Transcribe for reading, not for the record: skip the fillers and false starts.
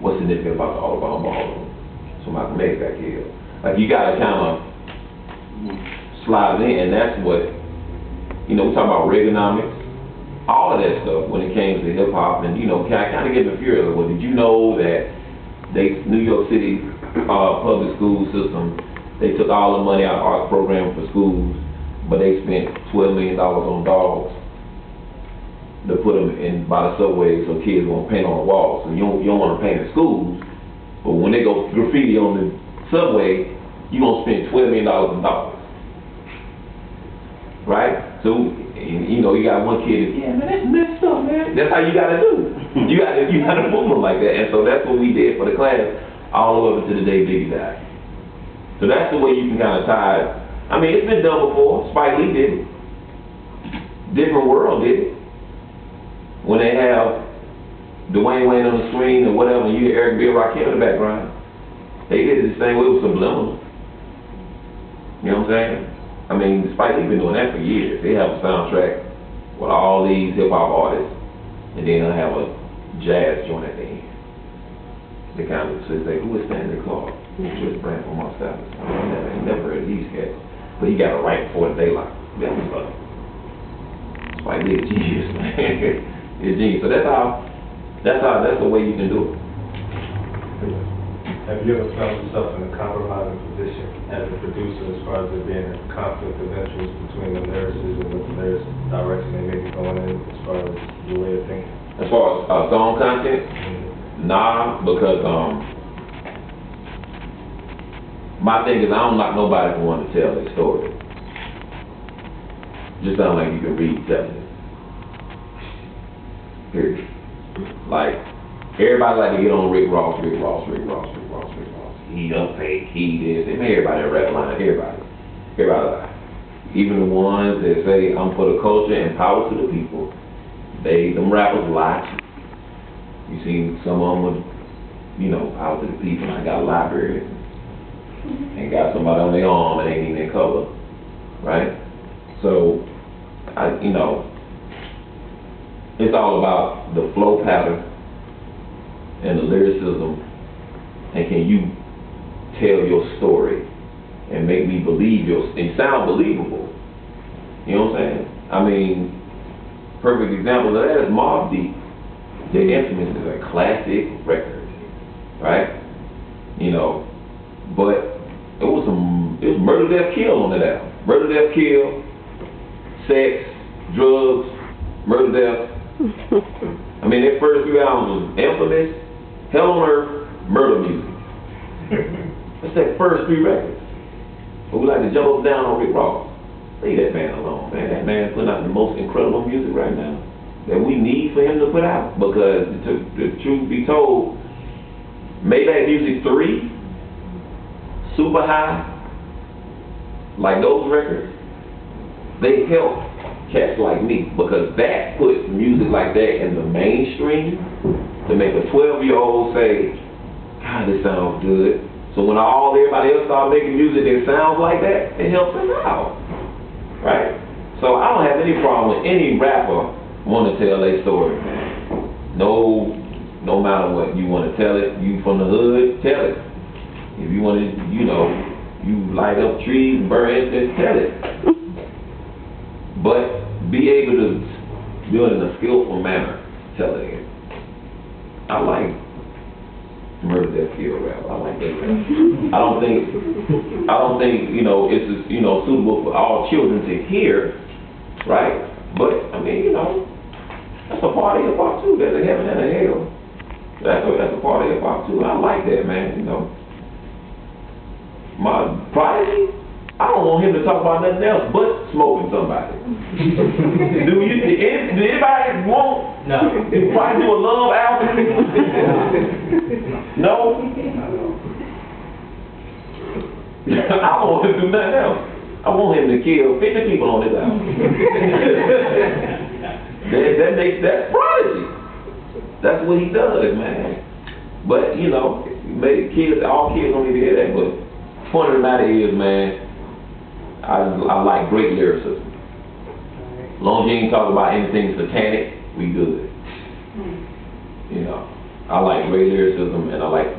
what's significant about the Audubon Ballroom. So Malcolm X got killed. Like, you gotta kind of slide it in, and that's what, you know, we talk about Reaganomics, all of that stuff when it came to hip hop, and, you know, kind of get the fear of, well, did you know that New York City public school system, they took all the money out of art program for schools, but they spent $12 million on dogs to put them in by the subway so kids won't paint on the walls. So you don't want to paint in schools, but when they go graffiti on the subway, you're going to spend $12 million in dollars. Right? So, you know, you got one kid, yeah, man, that's messed up, man. That's how you got to do. You got to move them like that. And so that's what we did for the class all the way to the day Biggie died. So that's the way you can kind of tie it. I mean, it's been done before. Spike Lee did it. Different World did it. When they have Dwayne Wayne on the screen or whatever, and you hear Eric B. Rakim in the background, they did it the same way with subliminal. You know what I'm saying? I mean, Spike Lee been doing that for years. They have a soundtrack with all these hip hop artists, and then they'll have a jazz joint at the end. They kind of say, who is Stanley Clark? Chris Brown from Marcellus. I never heard of these cats, but he got it right before the daylight. That was funny. Spike Lee is genius, man. It's genius. So that's the way you can do it. Have you ever found yourself in a compromising position as a producer as far as there being a conflict of interest between the lyricists and what the lyricist direction they may be going in as far as your way of thinking? As far as song content, nah, because my thing is I don't like nobody who want to tell their story. Just sound like you can read telling it. Period. Like, everybody like to get on Rick Ross. He fake, he this. They made everybody a rap line. Everybody lie. Even the ones that say, I'm for the culture and power to the people, them rappers lie too. You see some of them with, you know, power to the people, and I got a library, and got somebody on their arm and ain't even in color, right? So, you know, it's all about the flow pattern and the lyricism, and can you tell your story and make me believe and sound believable. You know what I'm saying? I mean, perfect example of that is Mobb Deep. The Infamous is a classic record, right? You know, but it was murder, death, kill on that album. Murder, death, kill, sex, drugs, murder, death. I mean, their first 3 albums was Infamous, Hell on Earth, Murder Music. That's their first 3 records. But we like to jump up and down on Rick Ross. Leave that man alone, man. That man's putting out the most incredible music right now that we need for him to put out. Because the truth be told, Maybach Music 3, Super High, like those records, they help cats like me, because that puts music like that in the mainstream to make a 12-year-old say, God, this sounds good. So when everybody else start making music that sounds like that, it helps them out, right? So I don't have any problem with any rapper want to tell their story, man. No matter what, you want to tell it, you from the hood, tell it. If you want to, you know, you light up trees and burn incense, tell it. But be able to do it in a skillful manner, telling it. I like murder, death, kill rap. I like that rap. I don't think, you know, it's just, you know, suitable for all children to hear, right? But I mean, you know, that's a part of hip hop too. There's a heaven and a hell. That's a part of hip hop too. I like that, man. You know, my Prodigy, I don't want him to talk about nothing else but smoking somebody. Do anybody want to probably do a love album? No? I don't want him to do nothing else. I want him to kill 50 people on this album. That's Prodigy. That's what he does, man. But, you know, all kids don't need to hear that, but the point of the matter is, man, I like great lyricism. As long as you ain't talking about anything satanic, we good. You know, I like great lyricism and I like